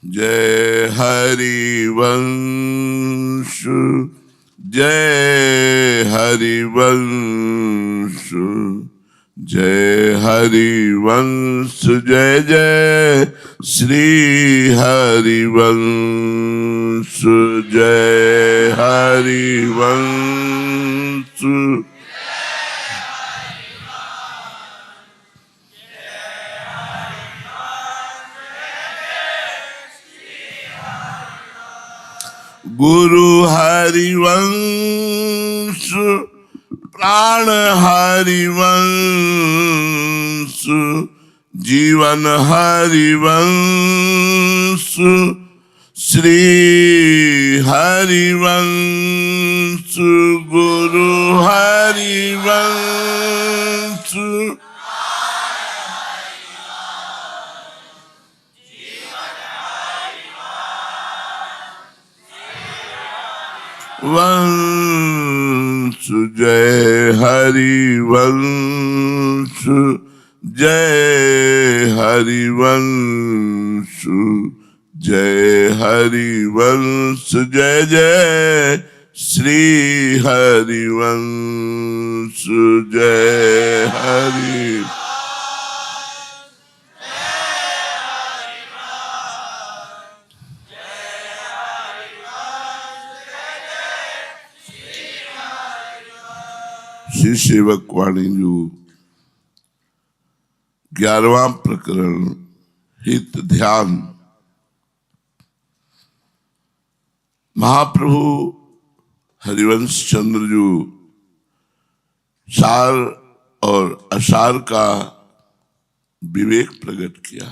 जय हरिवंश, जय हरिवंश, जय हरिवंश, जय जय श्री हरिवंश, जय हरिवंश। गुरु हरिवंश, प्राण हरिवंश, जीवन हरिवंश, श्री हरिवंश, गुरु हरिवंश, वंश, जय हरिवंश, जय हरिवंश, जय हरिवंश, जय जय श्री हरिवंश, जय हरि। श्री सेवक वाणी जो 11वां प्रकरण हित ध्यान। महाप्रभु हरिवंश चंद्र जो सार और असार का विवेक प्रकट किया।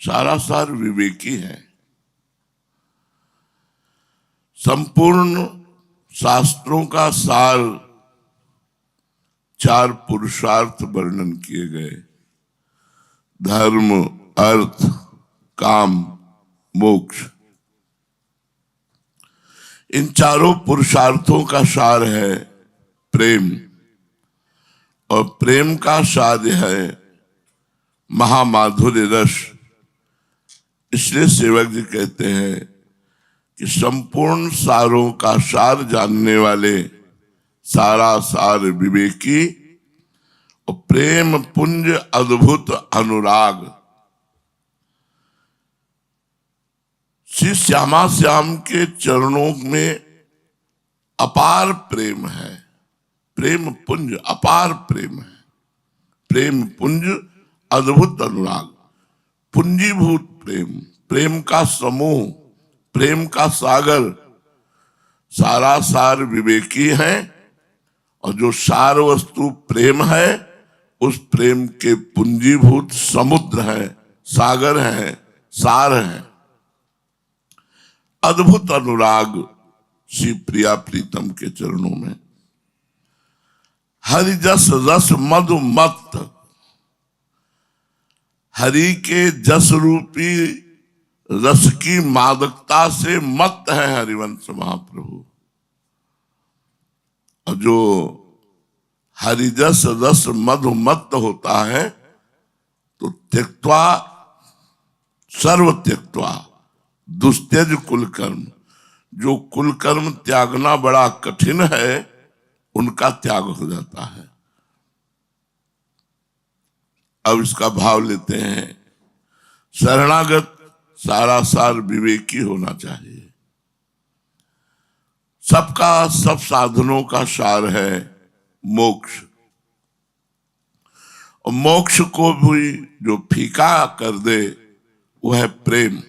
सारा सार विवेकी है। संपूर्ण शास्त्रों का सार 4 पुरुषार्थ वर्णन किए गए। धर्म, अर्थ, काम, मोक्ष। इन चारों पुरुषार्थों का सार है प्रेम, और प्रेम का सार है महामाधुर्य रस। इसलिए सेवक जी कहते हैं कि संपूर्ण सारों का सार जानने वाले सारा सार विवेकी, और प्रेम पुंज अद्भुत अनुराग। श्री श्यामा श्याम के चरणों में अपार प्रेम है। प्रेम पुंज अपार प्रेम है। प्रेम पुंज अद्भुत अनुराग। पुंजीभूत प्रेम, प्रेम का समूह, प्रेम का सागर। सारा सार विवेकी है, और जो सार वस्तु प्रेम है उस प्रेम के पुंजीभूत समुद्र है, सागर है, सार है। अद्भुत अनुराग श्री प्रिया प्रीतम के चरणों में। हरि जस रस मधु मत। हरि के जस रूपी रस की मादकता से मत है हरिवंश महाप्रभु। और जो हरिजस रस मधुमत्त होता है तो त्यक्त्वा सर्व त्यक्त्वा दुस्त्यज कुलकर्म। जो कुलकर्म त्यागना बड़ा कठिन है उनका त्याग हो जाता है। अब इसका भाव लेते हैं। शरणागत सारा सार विवेकी होना चाहिए। सबका सब साधनों का सार है मोक्ष। और मोक्ष को भी जो फीका कर दे वो है प्रेम।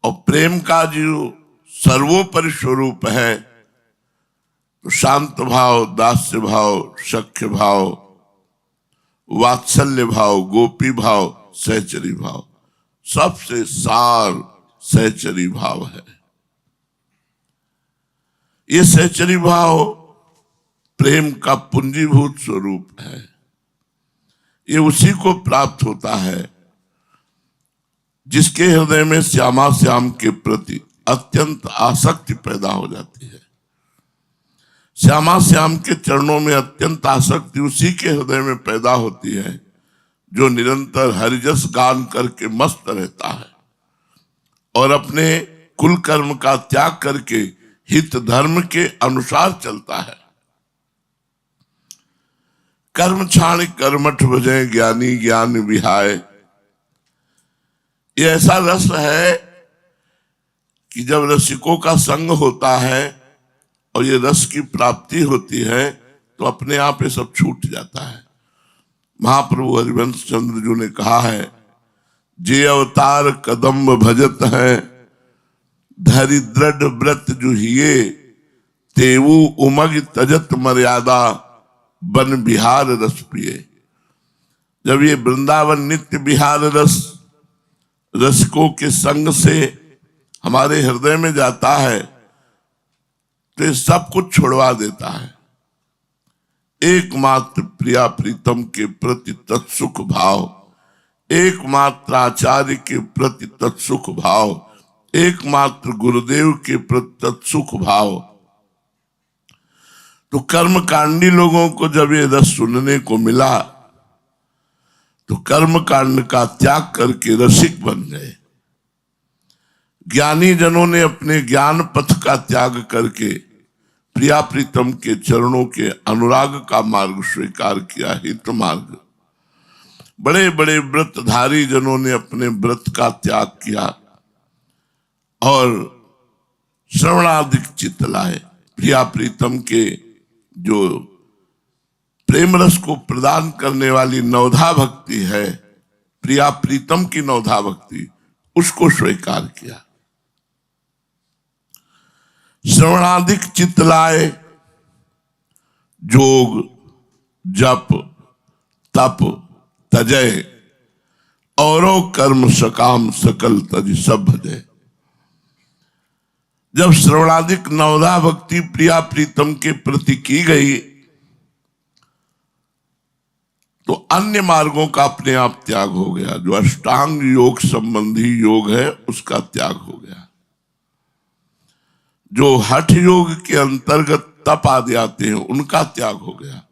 और प्रेम का जो सर्वोपरि स्वरूप है तो शांत भाव, दास्य भाव, सख्य भाव, वात्सल्य भाव, गोपी भाव, सहचरी भाव। सबसे सार सहचरी भाव है। ये सहचरी भाव प्रेम का पुंजीभूत स्वरूप है। ये उसी को प्राप्त होता है जिसके हृदय में श्यामा श्याम के प्रति अत्यंत आसक्ति पैदा हो जाती है। श्यामा श्याम के चरणों में अत्यंत आसक्ति उसी के हृदय में पैदा होती है जो निरंतर हरिजस गान करके मस्त रहता है और अपने कुल कर्म का त्याग करके हित धर्म के अनुसार चलता है। कर्म छाण कर्मठ भजे ज्ञानी ज्ञान विहाय। ये ऐसा रस है कि जब रसिकों का संग होता है और ये रस की प्राप्ति होती है तो अपने आप ये सब छूट जाता है। महाप्रभु हरिवंश चंद्र जी ने कहा है, जे अवतार कदम्ब भजत है, धरि दृढ़ व्रत जुहिए, तेवु उमग तजत मर्यादा, बन बिहार रस पिए। जब ये वृंदावन नित्य बिहार रस रसिकों के संग से हमारे हृदय में जाता है तो ये सब कुछ छोड़वा देता है। एकमात्र प्रिया प्रीतम के प्रति तत्सुख भाव, एकमात्र आचार्य के प्रति तत्सुख भाव, एकमात्र गुरुदेव के प्रति तत्सुख भाव। तो कर्म कांडी लोगों को जब ये रस सुनने को मिला तो कर्म कांड का त्याग करके रसिक बन गए। ज्ञानी जनों ने अपने ज्ञान पथ का त्याग करके प्रिया प्रीतम के चरणों के अनुराग का मार्ग स्वीकार किया, हित मार्ग। बड़े बड़े व्रतधारी जनों ने अपने व्रत का त्याग किया और श्रवणादिक चित्त लाए। प्रिया प्रीतम के जो प्रेम रस को प्रदान करने वाली नवधा भक्ति है, प्रिया प्रीतम की नवधा भक्ति, उसको स्वीकार किया। श्रवणादिक चित्त लाए, जोग जप तप तजय, औरो कर्म सकाम सकल तज सब भजय। जब श्रवणादिक नवधा भक्ति प्रिया प्रीतम के प्रति की गई तो अन्य मार्गों का अपने आप त्याग हो गया। जो अष्टांग योग संबंधी योग है उसका त्याग हो गया। जो हठ योग के अंतर्गत तप आदि आते हैं उनका त्याग हो गया।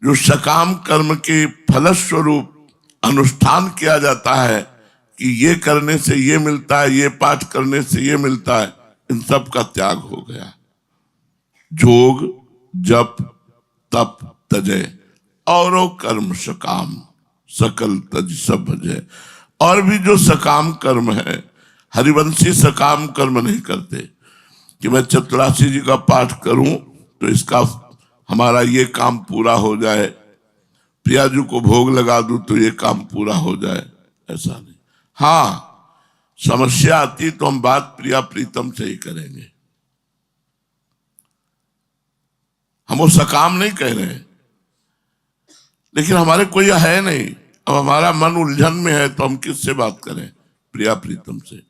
जो सकाम कर्म के फलस्वरूप अनुष्ठान किया जाता है कि ये करने से ये मिलता है, ये पाठ करने से ये मिलता है, इन सब का त्याग हो गया। जोग जप तप तजय, औरो कर्म सकाम सकल तज सब भजय। और भी जो सकाम कर्म है, हरिवंशी सकाम कर्म नहीं करते कि मैं चतुरासी जी का पाठ करूं तो इसका हमारा ये काम पूरा हो जाए, प्रियाजू को भोग लगा दूं तो ये काम पूरा हो जाए, ऐसा नहीं। हाँ, समस्या आती तो हम बात प्रिया प्रीतम से ही करेंगे। हम वो सकाम नहीं कह रहे हैं, लेकिन हमारे कोई है नहीं। अब हमारा मन उलझन में है तो हम किससे बात करें? प्रिया प्रीतम से।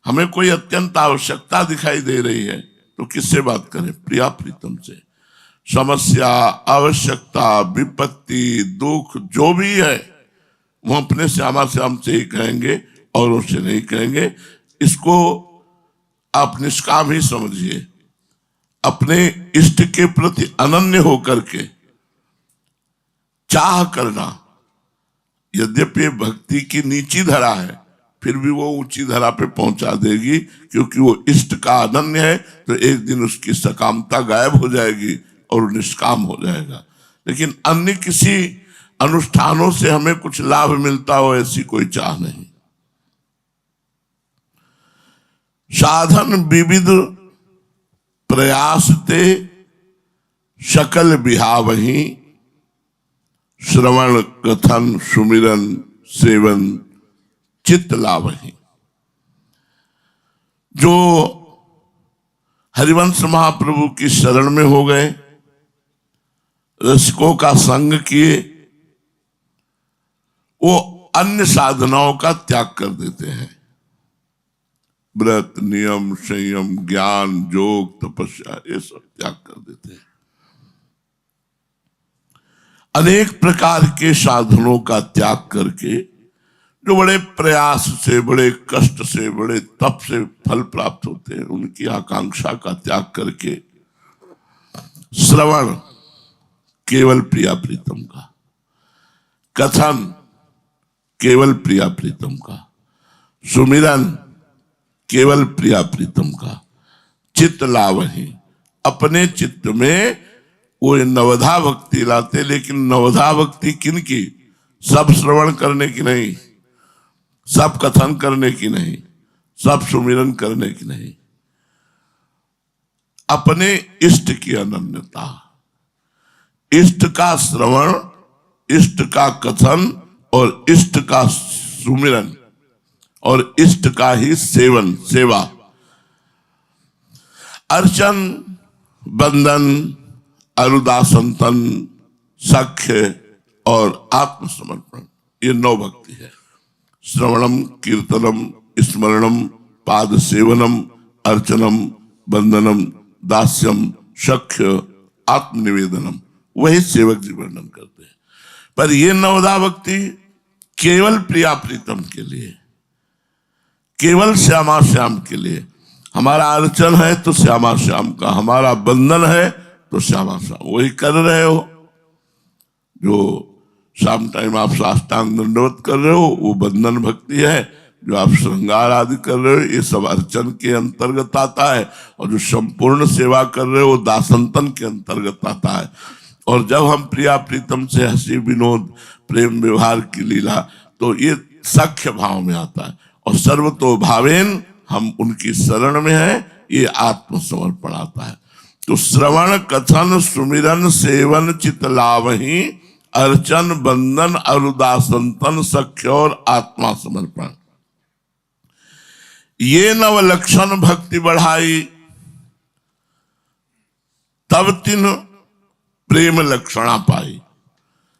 हमें कोई अत्यंत आवश्यकता दिखाई दे रही है तो किससे बात करें? प्रिया प्रीतम से। समस्या, आवश्यकता, विपत्ति, दुख जो भी है वो अपने श्यामा श्याम से ही कहेंगे और उससे नहीं कहेंगे। इसको आप निष्काम ही समझिए। अपने इष्ट के प्रति अनन्य होकर के चाह करना, यद्यपि भक्ति की नीची धरा है फिर भी वो ऊंची धरा पे पहुंचा देगी, क्योंकि वो इष्ट का अनन्य है। तो एक दिन उसकी सकामता गायब हो जाएगी और निष्काम हो जाएगा। लेकिन अन्य किसी अनुष्ठानों से हमें कुछ लाभ मिलता हो ऐसी कोई चाह नहीं। साधन विविध प्रयास ते सकल बिहावही, श्रवण कथन सुमिरन सेवन चित्त लावही। जो हरिवंश महाप्रभु की शरण में हो गए, रसिकों का संग किए, वो अन्य साधनाओं का त्याग कर देते हैं। व्रत नियम संयम ज्ञान योग तपस्या ये सब त्याग कर देते हैं। अनेक प्रकार के साधनों का त्याग करके, जो बड़े प्रयास से, बड़े कष्ट से, बड़े तप से फल प्राप्त होते हैं, उनकी आकांक्षा का त्याग करके श्रवण केवल प्रिया प्रीतम का, कथन केवल प्रिया प्रीतम का, सुमिरन केवल प्रिया प्रीतम का, चित्त लावही, अपने चित्त में वो नवधा भक्ति लाते, लेकिन नवधा भक्ति किनकी? सब श्रवण करने की नहीं, सब कथन करने की नहीं, सब सुमिरन करने की नहीं, अपने इष्ट की अनन्यता, इष्ट का श्रवण, इष्ट का कथन और इष्ट का सुमिरन और इष्ट का ही सेवन सेवा, अर्चन, बंधन, अरुदासंतन, सख्य और आत्मसमर्पण, ये 9 भक्ति है। श्रवणम, कीर्तनम, स्मरणम, पाद सेवनम, अर्चनम, बंधनम, दास्यम, सख्य, आत्मनिवेदनम, वही सेवक जी वर्णन करते हैं। पर ये 9 भक्ति केवल प्रिया प्रीतम के लिए, केवल श्यामा श्याम के लिए। हमारा अर्चन है तो श्यामा श्याम का, हमारा बंधन है तो श्यामा श्याम, वही कर रहे हो जो शाम टाइम आप साष्टांग दंडवत कर रहे हो, वो बंधन भक्ति है। जो आप श्रृंगार आदि कर रहे हो, ये सब अर्चन के अंतर्गत आता है। और जो संपूर्ण सेवा कर रहे हो, वो दासंतन के अंतर्गत आता है। और जब हम प्रिया प्रीतम से हंसी विनोद प्रेम व्यवहार की लीला, तो ये सख्य भाव में आता है। और सर्वतो भावेन हम उनकी शरण में है, ये आत्मसमर्पण आता है। तो श्रवण, कथन, सुमिरन, सेवन, चित लावही, अर्चन, बंधन, अरुदासंतन, सख्य और आत्मा समर्पण, ये 9 लक्षण भक्ति बढ़ाई, तब 3 प्रेम लक्षणा पाई।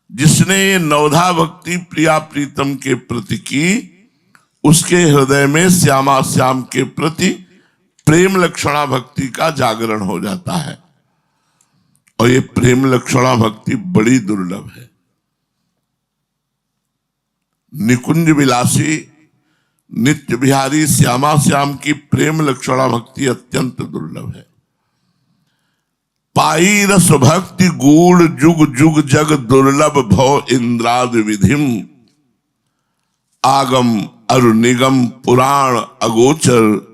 जिसने ये 9धा भक्ति प्रिया प्रीतम के प्रति की, उसके हृदय में श्यामा श्याम के प्रति प्रेम लक्षणा भक्ति का जागरण हो जाता है। और ये प्रेम लक्षणा भक्ति बड़ी दुर्लभ है। निकुंज विलासी नित्य बिहारी श्यामा श्याम की प्रेम लक्षणा भक्ति अत्यंत दुर्लभ है। पाई रस भक्ति गूढ़ जुग जुग जग दुर्लभ भव इंद्रादि विधिम, आगम अरु निगम पुराण अगोचर,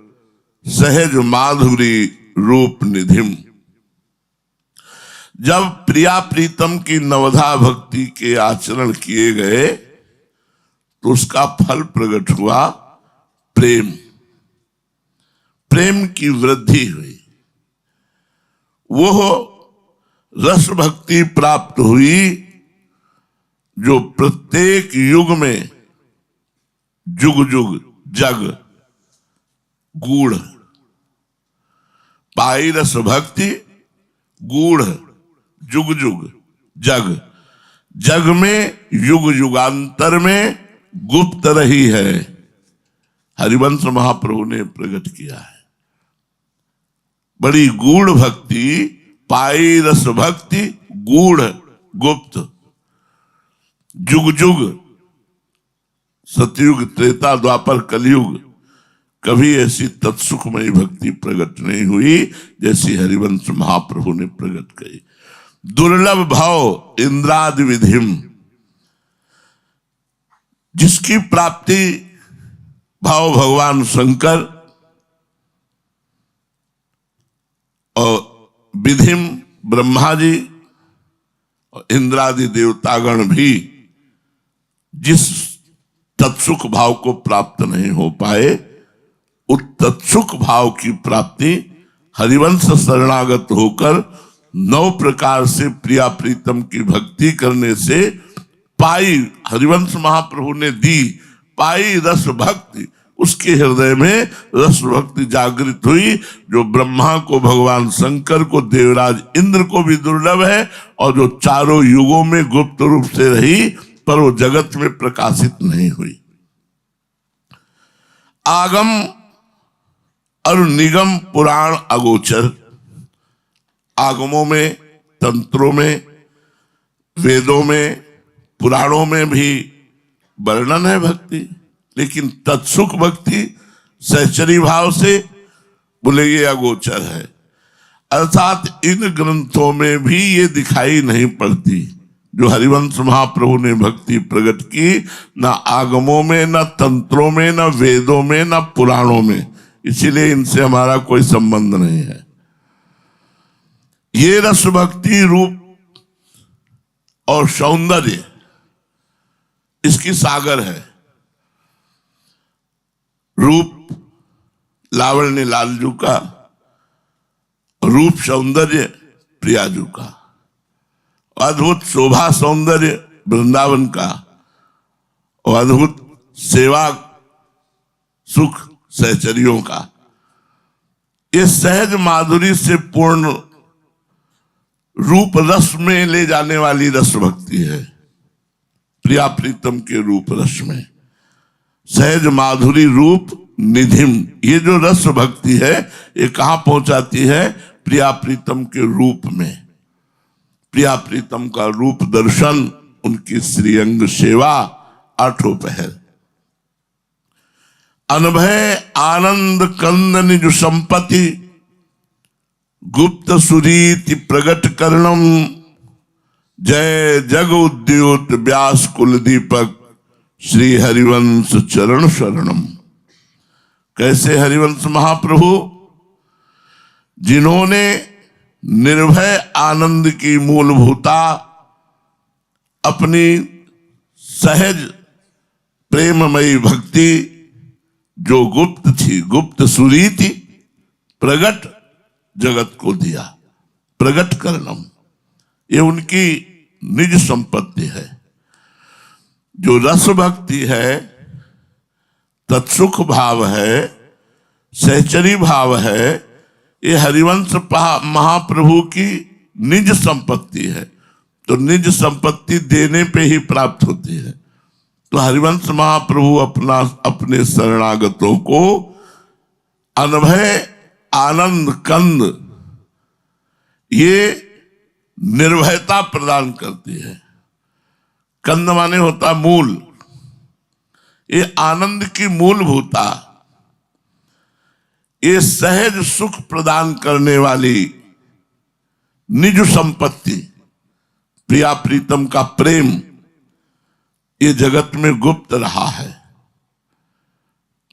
सहज माधुरी रूप निधिम। जब प्रिया प्रीतम की 9धा भक्ति के आचरण किए गए, तो उसका फल प्रकट हुआ प्रेम, प्रेम की वृद्धि हुई। वो रस भक्ति प्राप्त हुई जो प्रत्येक युग में जुग जुग जग गूढ़, पाई रस भक्ति गूढ़ जुग जुग जग, जग में युग युगांतर में गुप्त रही है, हरिवंश महाप्रभु ने प्रकट किया है। बड़ी गूढ़ भक्ति, पाई रस भक्ति गूढ़ गुप्त, जुग जुग, सतयुग, त्रेता, द्वापर, कलयुग, कभी ऐसी तत्सुखमयी भक्ति प्रकट नहीं हुई जैसी हरिवंश महाप्रभु ने प्रकट की। दुर्लभ भाव इंद्रादि विधिम, जिसकी प्राप्ति भाव भगवान शंकर और विधिम ब्रह्मा जी और इंद्रादि देवतागण भी जिस तत्सुख भाव को प्राप्त नहीं हो पाए, उस तत्सुख भाव की प्राप्ति हरिवंश शरणागत होकर 9 प्रकार से प्रिया प्रीतम की भक्ति करने से पाई। हरिवंश महाप्रभु ने दी, पाई रस भक्ति, उसके हृदय में रस भक्ति जागृत हुई, जो ब्रह्मा को, भगवान शंकर को, देवराज इंद्र को भी दुर्लभ है, और जो चारों युगों में गुप्त रूप से रही, पर वो जगत में प्रकाशित नहीं हुई। आगम और निगम पुराण अगोचर, आगमों में, तंत्रों में, वेदों में, पुराणों में भी वर्णन है भक्ति, लेकिन तत्सुख भक्ति सहचरी भाव से बोले ये अगोचर है। अर्थात इन ग्रंथों में भी ये दिखाई नहीं पड़ती। जो हरिवंश महाप्रभु ने भक्ति प्रकट की, न आगमों में, न तंत्रों में, न वेदों में, न पुराणों में, इसीलिए इनसे हमारा कोई संबंध नहीं है। ये रस भक्ति रूप और सौंदर्य इसकी सागर है। रूप लावण्य लालजू का, रूप सौंदर्य प्रियाजू का, अद्भुत शोभा सौंदर्य वृंदावन का, और अद्भुत सेवा सुख सहचरियों का। ये सहज माधुरी से पूर्ण रूप रस में ले जाने वाली रस भक्ति है। प्रिया प्रीतम के रूप रस में सहज माधुरी रूप निधिम, ये जो रस भक्ति है ये कहां पहुंचाती है? प्रिया प्रीतम के रूप में। प्रिया प्रीतम का रूप दर्शन, उनकी श्रीअंग सेवा, आठों पहर। अनभय आनंद कंद निज संपत्ति, गुप्त सुरीति प्रगट करणम, जय जग उद्योत व्यास कुल दीपक, श्री हरिवंश चरण शरणम। कैसे हरिवंश महाप्रभु, जिन्होंने निर्भय आनंद की मूलभूता अपनी सहज प्रेममयी भक्ति जो गुप्त थी, गुप्त सुरीति प्रगट जगत को दिया। प्रगट करणम, ये उनकी निज संपत्ति है। जो रस भक्ति है, तत्सुख भाव है, सहचरी भाव है, ये हरिवंश महाप्रभु की निज संपत्ति है। तो निज संपत्ति देने पे ही प्राप्त होती है। तो हरिवंश महाप्रभु अपने शरणागतों को अनभय आनंद कंद, ये निर्भयता प्रदान करती है। कंद माने होता मूल, ये आनंद की मूलभूता, ये सहज सुख प्रदान करने वाली निज संपत्ति, प्रिया प्रीतम का प्रेम, ये जगत में गुप्त रहा है।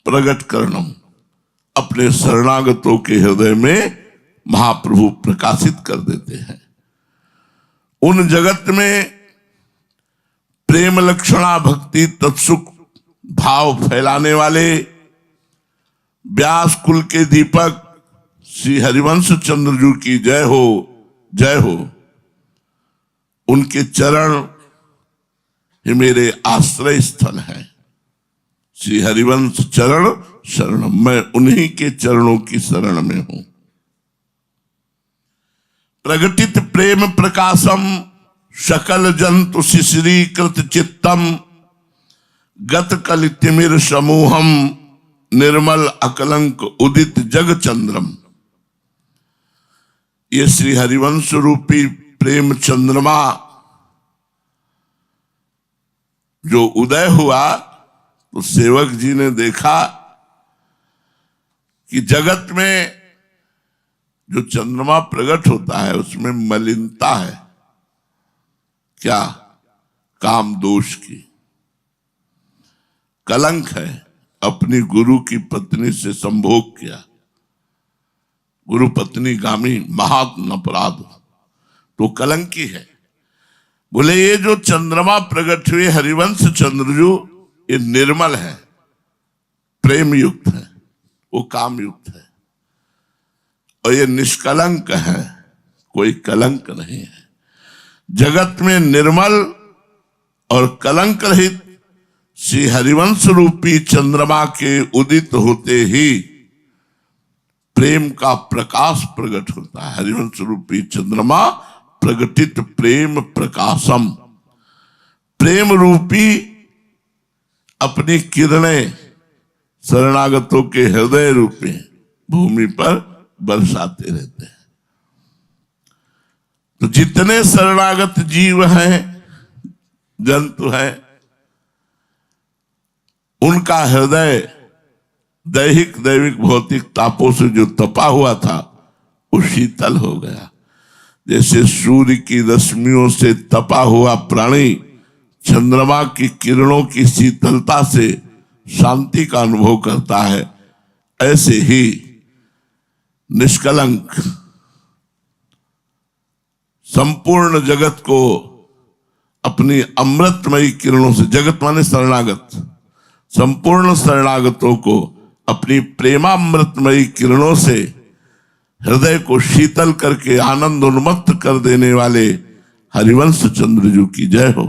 प्रगट करणम, अपने शरणागतों के हृदय में महाप्रभु प्रकाशित कर देते हैं। उन जगत में प्रेम लक्षणा भक्ति तत्सुख भाव फैलाने वाले व्यास कुल के दीपक श्री हरिवंश चंद्र जी की जय हो, जय हो। उनके चरण ही मेरे आश्रय स्थल है। श्री हरिवंश चरण शरण, मैं उन्हीं के चरणों की शरण में हूं। प्रगटित प्रेम प्रकाशम, सकल जंतु शिशिरीकृत चित्तम, गत कलितिमिर समूहम, निर्मल अकलंक उदित जग चंद्रम। ये श्री हरिवंश रूपी प्रेम चंद्रमा जो उदय हुआ, तो सेवक जी ने देखा कि जगत में जो चंद्रमा प्रकट होता है उसमें मलिनता है। क्या? काम दोष की कलंक है। अपनी गुरु की पत्नी से संभोग किया, गुरु पत्नी गामी महात्म अपराध, तो कलंकी है। बोले ये जो चंद्रमा प्रकट हुए हरिवंश चंद्रजू, ये निर्मल है, प्रेम युक्त है, वो काम युक्त है, और ये निष्कलंक है, कोई कलंक नहीं है। जगत में निर्मल और कलंक रहित श्री हरिवंश रूपी चंद्रमा के उदित होते ही प्रेम का प्रकाश प्रकट होता है। हरिवंश रूपी चंद्रमा प्रगटित प्रेम प्रकाशम, प्रेम रूपी अपनी किरणें शरणागतों के हृदय रूपी भूमि पर बरसाते रहते हैं। तो जितने शरणागत जीव हैं, जंतु हैं, उनका हृदय दैहिक दैविक भौतिक तापों से जो तपा हुआ था वो शीतल हो गया। जैसे सूर्य की रश्मियों से तपा हुआ प्राणी चंद्रमा की किरणों की शीतलता से शांति का अनुभव करता है, ऐसे ही निष्कलंक संपूर्ण जगत को अपनी अमृतमयी किरणों से, जगत माने शरणागत, संपूर्ण शरणागतों को अपनी प्रेमामृतमयी किरणों से हृदय को शीतल करके आनंद उन्मत्त कर देने वाले हरिवंश चंद्रजू की जय हो।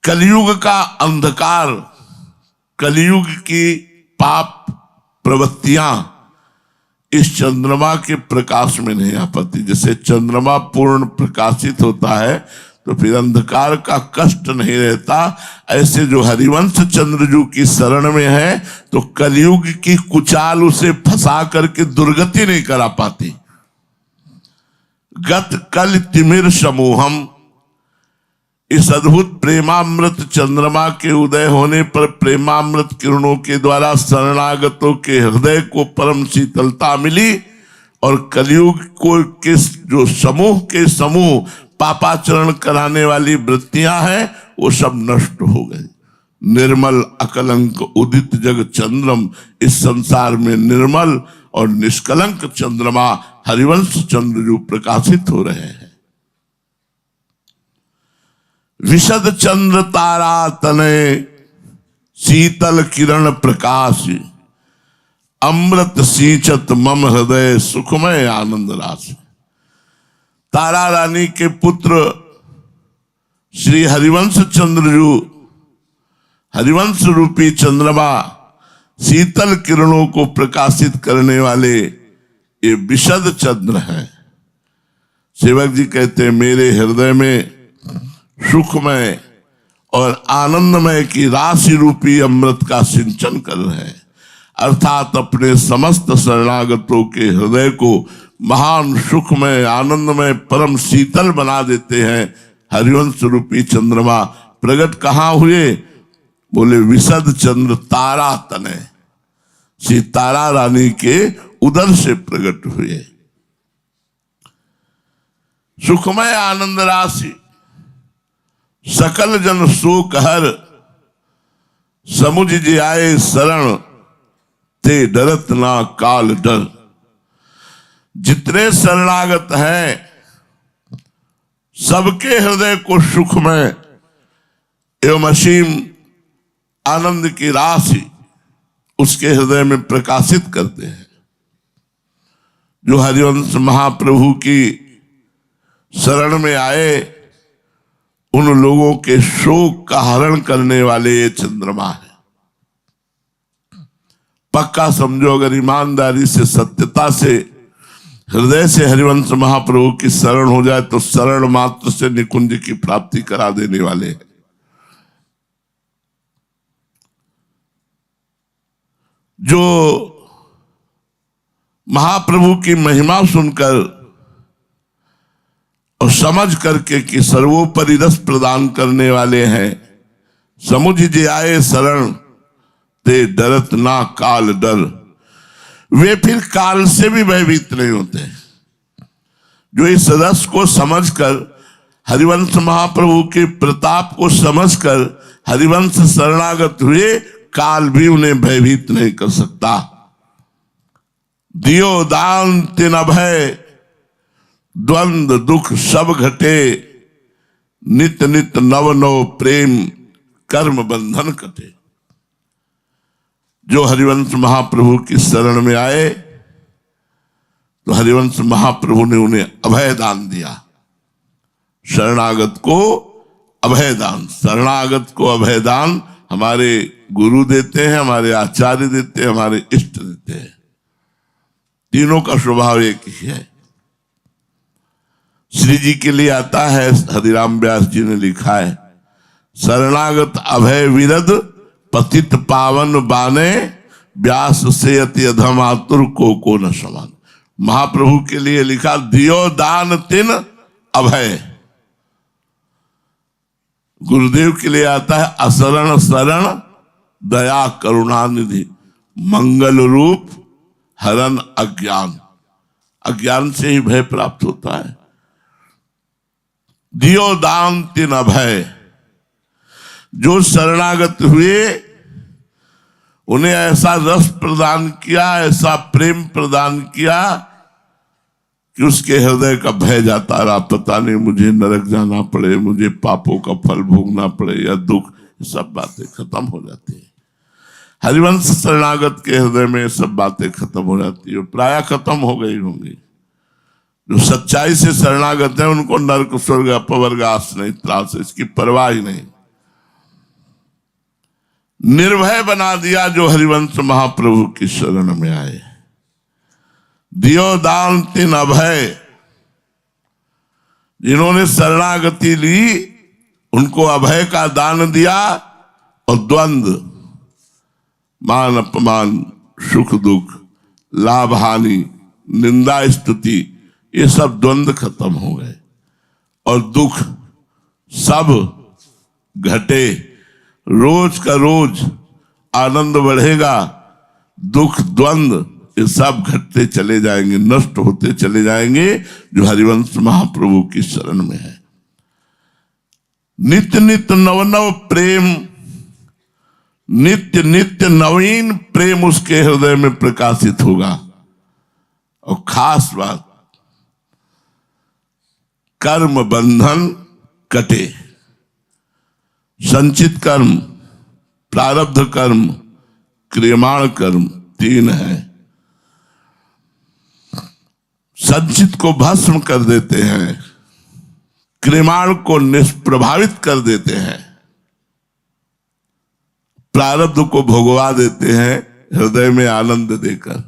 कलयुग का अंधकार, कलयुग की पाप प्रवृत्तियां इस चंद्रमा के प्रकाश में नहीं आ पाती। जैसे चंद्रमा पूर्ण प्रकाशित होता है तो फिर अंधकार का कष्ट नहीं रहता, ऐसे जो हरिवंश चंद्रजू की शरण में है तो कलयुग की कुचाल उसे फंसा करके दुर्गति नहीं करा पाती। गत कल तिमिर समूहम, इस अद्भुत प्रेमामृत चंद्रमा के उदय होने पर प्रेमामृत किरणों के द्वारा शरणागतों के हृदय को परम शीतलता मिली और कलयुग को के जो समूह के समूह पापाचरण कराने वाली वृत्तियां हैं वो सब नष्ट हो गई। निर्मल अकलंक उदित जग चंद्रम, इस संसार में निर्मल और निष्कलंक चंद्रमा हरिवंश चंद्रजू प्रकाशित हो रहे हैं। विशद चंद्र तारा तनय शीतल किरण प्रकाश, अमृत सींचत मम हृदय सुखमय आनंद राशि। तारा रानी के पुत्र श्री हरिवंश चंद्रजू, हरिवंश रूपी चंद्रमा शीतल किरणों को प्रकाशित करने वाले ये विशद चंद्र है। सेवक जी कहते हैं मेरे हृदय में सुखमय और आनंदमय की राशि रूपी अमृत का सिंचन कर रहे हैं, अर्थात अपने समस्त शरणागतों के हृदय को महान सुखमय आनंदमय परम शीतल बना देते हैं। हरिवंश रूपी चंद्रमा प्रकट कहाँ हुए? बोले विशद चंद्र तारा तनय, श्री तारा रानी के उदर से प्रकट हुए। सुखमय आनंद राशि, सकल जन शोक हर, समुझ जे आए शरण ते डरत ना काल डर। जितने शरणागत हैं सबके हृदय को सुखमय एवं असीम आनंद की राशि उसके हृदय में प्रकाशित करते हैं। जो हरिवंश महाप्रभु की शरण में आए उन लोगों के शोक का हरण करने वाले ये चंद्रमा है। पक्का समझो, अगर ईमानदारी से सत्यता से हृदय से हरिवंश महाप्रभु की शरण हो जाए तो शरण मात्र से निकुंज की प्राप्ति करा देने वाले हैं। जो महाप्रभु की महिमा सुनकर और समझ करके कि सर्वोपरि रस प्रदान करने वाले हैं, समुझ जे आए शरण ते डरत ना काल डर, वे फिर काल से भी भयभीत नहीं होते। जो इस रस को समझकर हरिवंश महाप्रभु के प्रताप को समझकर हरिवंश शरणागत हुए, काल भी उन्हें भयभीत नहीं कर सकता। दियो दान तिन अभय, द्वंद दुख सब घटे, नित नित नव नव प्रेम कर्म बंधन कटे। जो हरिवंश महाप्रभु की शरण में आए तो हरिवंश महाप्रभु ने उन्हें अभय दान दिया। शरणागत को अभय दान, शरणागत को अभय दान हमारे गुरु देते हैं, हमारे आचार्य देते हैं, हमारे इष्ट देते हैं। तीनों का स्वभाव एक ही है। श्री जी के लिए आता है, हरिराम व्यास जी ने लिखा है, शरणागत अभय विरद पतित पावन बाने, व्यास से अति अधम आतुर को न समान। महाप्रभु के लिए लिखा, दियो दान तिन अभय। गुरुदेव के लिए आता है, असरण शरण दया करुणा निधि, मंगल रूप हरण अज्ञान। अज्ञान से ही भय प्राप्त होता है। दियो दान तिन अभय, जो शरणागत हुए उन्हें ऐसा रस प्रदान किया, ऐसा प्रेम प्रदान किया कि उसके हृदय का भय जाता रहा। पता नहीं मुझे नरक जाना पड़े, मुझे पापों का फल भोगना पड़े या दुख, सब बातें खत्म हो जाती है। हरिवंश शरणागत के हृदय में सब बातें खत्म हो जाती है, प्राय खत्म हो गई होंगी। जो सच्चाई से शरणागत है उनको नरक स्वर्ग अपवर्ग आस नहीं, त्रास, इसकी परवाह ही नहीं। निर्भय बना दिया जो हरिवंश महाप्रभु की शरण में आए। दियो दान तिन अभय, जिन्होंने शरणागति ली उनको अभय का दान दिया। और द्वंद्व, मान अपमान, सुख दुख, लाभ हानि, निंदा स्तुति, ये सब द्वंद्व खत्म हो गए और दुख सब घटे। रोज का रोज आनंद बढ़ेगा, दुख द्वंद्व ये सब घटते चले जाएंगे, नष्ट होते चले जाएंगे जो हरिवंश महाप्रभु की शरण में है। नित्य नित्य नव नव प्रेम, नित्य नित्य नवीन प्रेम उसके हृदय में प्रकाशित होगा। और खास बात, कर्म बंधन कटे। संचित कर्म, प्रारब्ध कर्म, क्रियमाण कर्म, तीन है। संचित को भस्म कर देते हैं, क्रियमाण को निष्प्रभावित कर देते हैं, प्रारब्ध को भोगवा देते हैं हृदय में आनंद देकर।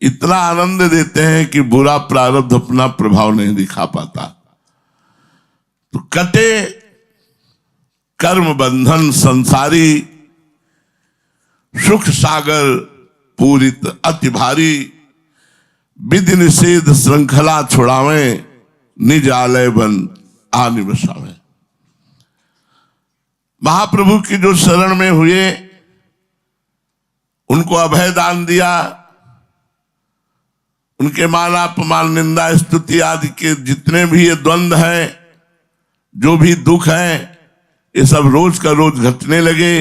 इतना आनंद देते हैं कि बुरा प्रारब्ध अपना प्रभाव नहीं दिखा पाता। तो कटे कर्म बंधन संसारी, सुख सागर पूरित अति भारी। विधि निषेध श्रृंखला छुड़ावे, निज आलय बन आनि बसावे। महाप्रभु की जो शरण में हुए उनको अभय दान दिया। उनके मान अपमान निंदा स्तुति आदि के जितने भी ये द्वंद्व हैं, जो भी दुख है, ये सब रोज का रोज घटने लगे।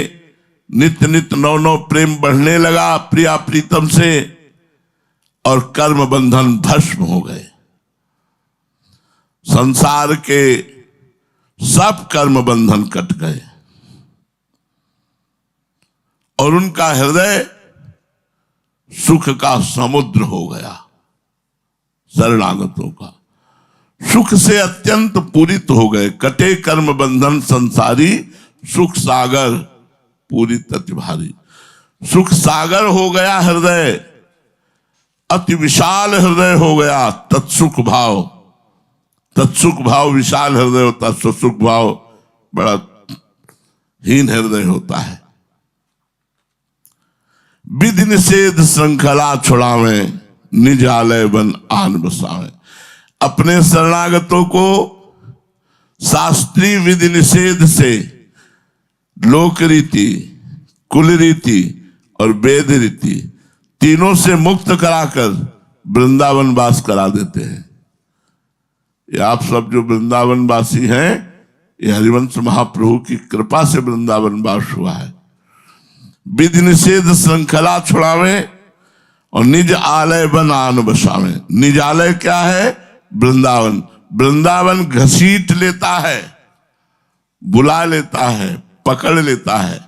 नित्य नित्य नौ नौ प्रेम बढ़ने लगा प्रिया प्रीतम से, और कर्म बंधन भस्म हो गए। संसार के सब कर्म बंधन कट गए और उनका हृदय सुख का समुद्र हो गया। शरणागतों का सुख से अत्यंत पूरित हो गए। कटे कर्म बंधन संसारी, सुख सागर पूरित अति भारी। सुख सागर हो गया हृदय, अति विशाल हृदय हो गया। तत्सुख भाव, तत्सुख भाव विशाल हृदय होता, सुख भाव बड़ा हीन हृदय होता है। विधि निषेध श्रृंखला छुड़ावे, निज आलय बन आन बसावे। अपने शरणागतों को शास्त्रीय विधि निषेध से, लोक रीति, कुल रीति और वेद रीति तीनों से मुक्त कराकर वृंदावन वास करा देते हैं। ये आप सब जो वृंदावन वासी हैं, ये हरिवंश महाप्रभु की कृपा से वृंदावन वास हुआ है। विधि निषेध श्रृंखला छुड़ावे और निज आलय बन आन बसावे। निज आलय क्या है? वृंदावन। वृंदावन घसीट लेता है, बुला लेता है, पकड़ लेता है,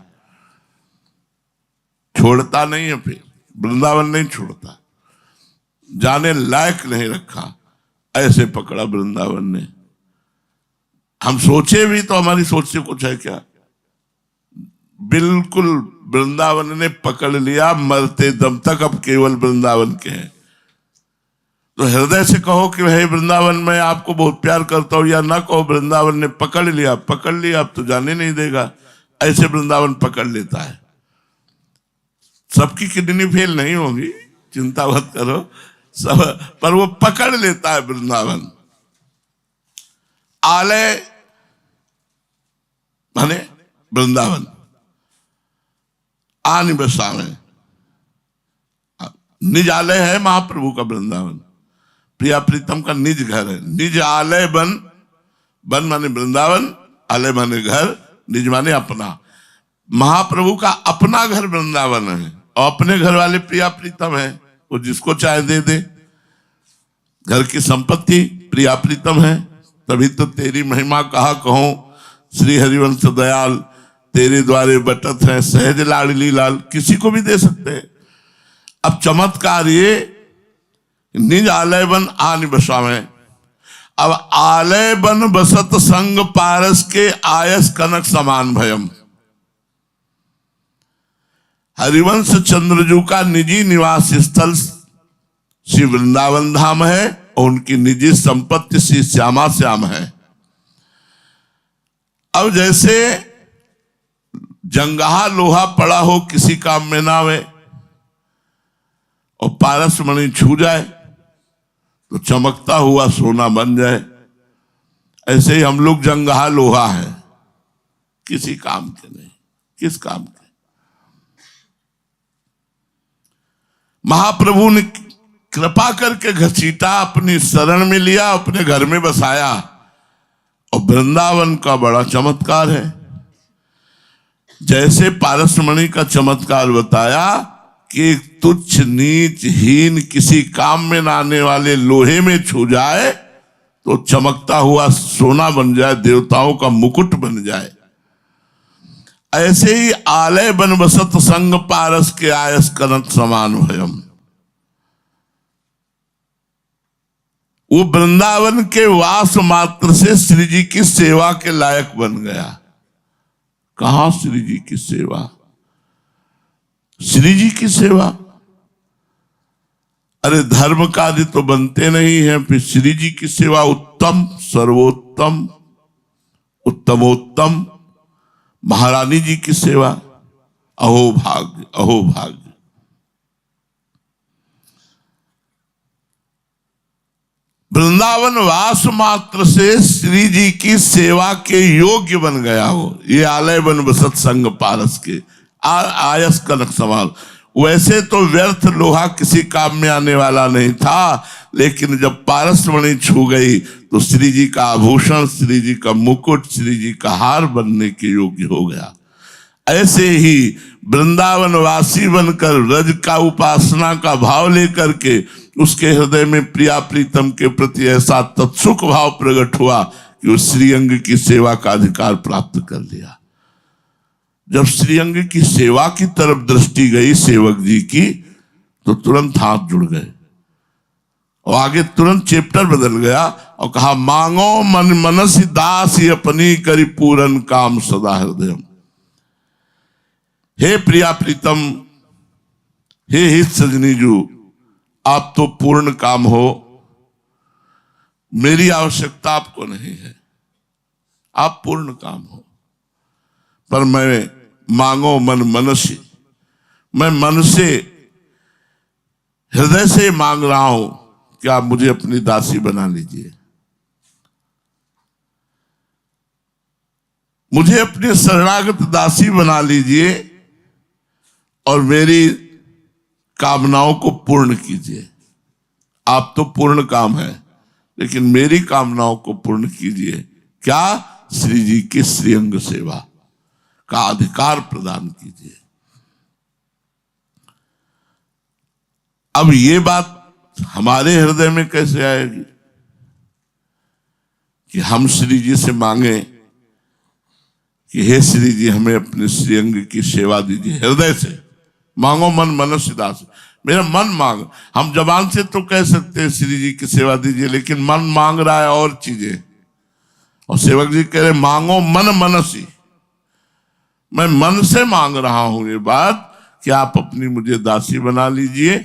छोड़ता नहीं है। फिर वृंदावन नहीं छोड़ता, जाने लायक नहीं रखा, ऐसे पकड़ा वृंदावन ने। हम सोचे भी तो हमारी सोच से कुछ है क्या? बिल्कुल वृंदावन ने पकड़ लिया, मरते दम तक अब केवल वृंदावन के हैं। तो हृदय से कहो कि भाई वृंदावन मैं आपको बहुत प्यार करता हूं, या ना कहो वृंदावन ने पकड़ लिया, पकड़ लिया अब तो जाने नहीं देगा, ऐसे वृंदावन पकड़ लेता है। सबकी किडनी फेल नहीं होगी, चिंता मत करो सब, पर वो पकड़ लेता है वृंदावन। आलय माने वृंदावन, आन बसावे। निज आलय है महाप्रभु का वृंदावन, प्रिया प्रीतम का निज घर है। निज आलय बन, बन माने वृंदावन, आलय माने घर, निज माने अपना। महाप्रभु का अपना घर वृंदावन है और अपने घर वाले प्रिया प्रीतम है, वो जिसको चाहे दे दे। घर की संपत्ति प्रिया प्रीतम है, तभी तो तेरी महिमा कहा कहूं, श्री हरिवंश दयाल तेरे द्वारे बटत है, सहज लाडली लाल, किसी को भी दे सकते हैं। अब चमत्कार ये, निज आलय बन आन बसावे। अब आलय बन बसत संग पारस के, आयस कनक समान भयम। हरिवंश चंद्रजू का निजी निवास स्थल श्री वृंदावन धाम है और उनकी निजी संपत्ति श्री श्यामा श्याम है। अब जैसे जंगहा लोहा पड़ा हो किसी काम में ना आवे और पारस मणि छू जाए तो चमकता हुआ सोना बन जाए, ऐसे ही हम लोग जंगहा लोहा है, किसी काम के नहीं। किस काम के? महाप्रभु ने कृपा करके घसीटा, अपनी शरण में लिया, अपने घर में बसाया। और वृंदावन का बड़ा चमत्कार है, जैसे पारसमणि का चमत्कार बताया कि तुच्छ नीच हीन किसी काम में ना आने वाले लोहे में छू जाए तो चमकता हुआ सोना बन जाए, देवताओं का मुकुट बन जाए। ऐसे ही आलय बन बसत संग पारस के, आयस कनक समान भयम। वो वृंदावन के वास मात्र से श्री जी की सेवा के लायक बन गया। कहां श्री जी की सेवा? श्री जी की सेवा, अरे धर्म कार्य तो बनते नहीं है, फिर श्री जी की सेवा उत्तम, सर्वोत्तम, उत्तमोत्तम महारानी जी की सेवा, अहो भाग्य, अहो भाग्य। वृंदावन वास मात्र से श्री जी की सेवा के योग्य बन गया हो। ये आलय बन बसत संग पारस के, आयस कनक सवाल। वैसे तो व्यर्थ लोहा किसी काम में आने वाला नहीं था, लेकिन जब पारसमणि छू गई तो श्री जी का आभूषण, श्री जी का मुकुट, श्री जी का हार बनने के योग्य हो गया। ऐसे ही वृंदावन वासी बनकर रज का उपासना का भाव लेकर के उसके हृदय में प्रिया प्रीतम के प्रति ऐसा तत्सुख भाव प्रकट हुआ कि उस श्रीअंग की सेवा का अधिकार प्राप्त कर लिया। जब श्रीअंग की सेवा की तरफ दृष्टि गई सेवक जी की तो तुरंत हाथ जुड़ गए और आगे तुरंत चैप्टर बदल गया और कहा, मांगो मन मनसी दास अपनी करी पूरन काम सदा हृदय। हे प्रिया प्रीतम, हे हित सजनी जू, आप तो पूर्ण काम हो, मेरी आवश्यकता आपको नहीं है, आप पूर्ण काम हो। पर मैं मांगो मन मनसी, मैं मन से हृदय से मांग रहा हूं कि आप मुझे अपनी दासी बना लीजिए, मुझे अपनी शरणागत दासी बना लीजिए और मेरी कामनाओं को पूर्ण कीजिए। आप तो पूर्ण काम है, लेकिन मेरी कामनाओं को पूर्ण कीजिए। क्या? श्री जी की श्रीअंग सेवा का अधिकार प्रदान कीजिए। अब ये बात हमारे हृदय में कैसे आएगी कि हम श्री जी से मांगे कि हे श्री जी, हमें अपने श्रीअंग की सेवा दीजिए। हृदय से मांगो, मन मनस्य दास, मेरा मन मांग। हम जबान से तो कह सकते हैं श्री जी की सेवा दीजिए, लेकिन मन मांग रहा है और चीजें, और सेवक जी कह रहे मांगो मन मनसी। मैं मन से मांग रहा हूं ये बात कि आप अपनी मुझे दासी बना लीजिए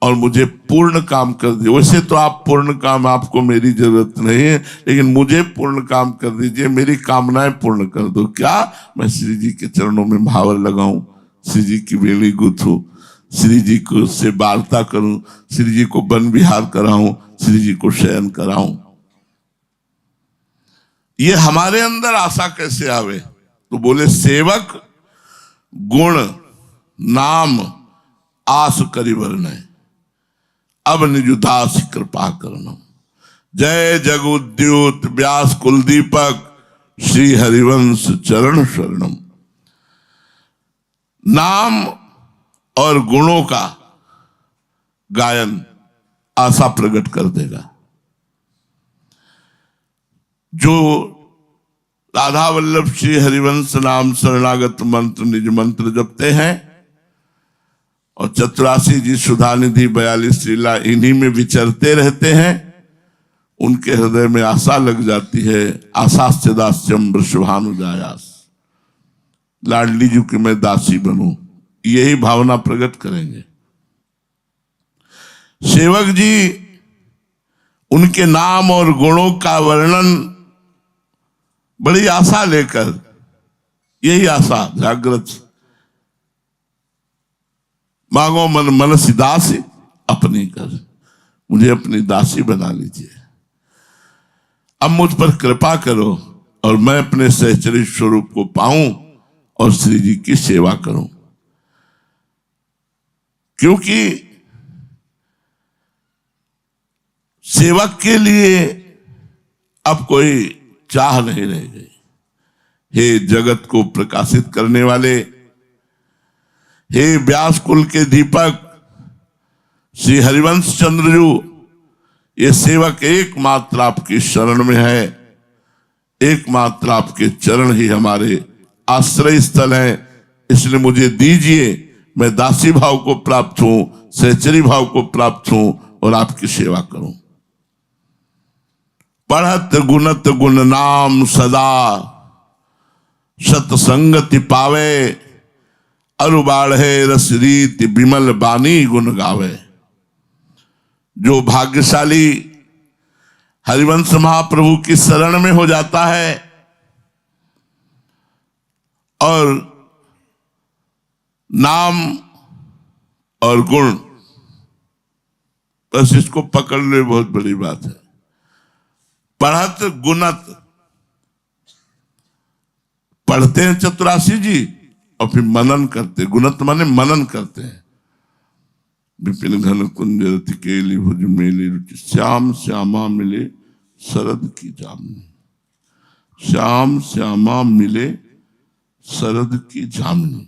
और मुझे पूर्ण काम कर दीजिए। वैसे तो आप पूर्ण काम, आपको मेरी जरूरत नहीं है, लेकिन मुझे पूर्ण काम कर दीजिए, मेरी कामनाएं पूर्ण कर दो। क्या? मैं श्री जी के चरणों में भावर लगाऊं, श्री जी की बेड़ी गुथूं, श्री जी को से वार्ता करूं, श्री जी को वन विहार कराऊं, श्री जी को शयन कराऊं। ये हमारे अंदर आशा कैसे आवे? तो बोले, सेवक गुण नाम आस करी वर्णय। अब निजुदास कृपा करना। जय जगुद्युत व्यास कुलदीपक श्री हरिवंश चरण शरणम। नाम और गुणों का गायन आशा प्रकट कर देगा। जो राधा वल्लभ श्री हरिवंश नाम शरणागत मंत्र निज मंत्र जपते हैं और 84 जी सुधानिधि 42 लीला इन्हीं में विचरते रहते हैं, उनके हृदय में आशा लग जाती है। आशास्य दास्यम वृषभानुजायास, लाडली जी की मैं दासी बनूं, यही भावना प्रकट करेंगे। सेवक जी उनके नाम और गुणों का वर्णन बड़ी आशा लेकर, यही आशा जागृत, मांगो मन मनसी दासी अपनी कर, मुझे अपनी दासी बना लीजिए। अब मुझ पर कृपा करो और मैं अपने सहचरी स्वरूप को पाऊं और श्री जी की सेवा करूं। क्योंकि सेवक के लिए अब कोई चाह नहीं रह गई। हे जगत को प्रकाशित करने वाले, हे व्यास कुल के दीपक श्री हरिवंश चंद्रजू, ये सेवक एकमात्र आपकी शरण में है, एकमात्र आपके चरण ही हमारे आश्रय स्थल है। इसलिए मुझे दीजिए, मैं दासी भाव को प्राप्त हूं, सहचरी भाव को प्राप्त हूं और आपकी सेवा करूं। पढ़त गुणत गुण नाम सदा, सतसंगति पावे, अरु बाढ़े रस रीति विमल बानी गुण गावे। जो भाग्यशाली हरिवंश महाप्रभु की शरण में हो जाता है और नाम और गुण, बस इसको पकड़ ले, बहुत बड़ी बात है। पढ़त गुणत, पढ़ते हैं 84 जी और फिर मनन करते, गुणत माने मनन करते हैं। विपिन घन कुंज रति केली भुज मेली रुचि, श्याम श्यामा मिले शरद की जामनी, श्याम श्यामा मिले शरद की जामनी।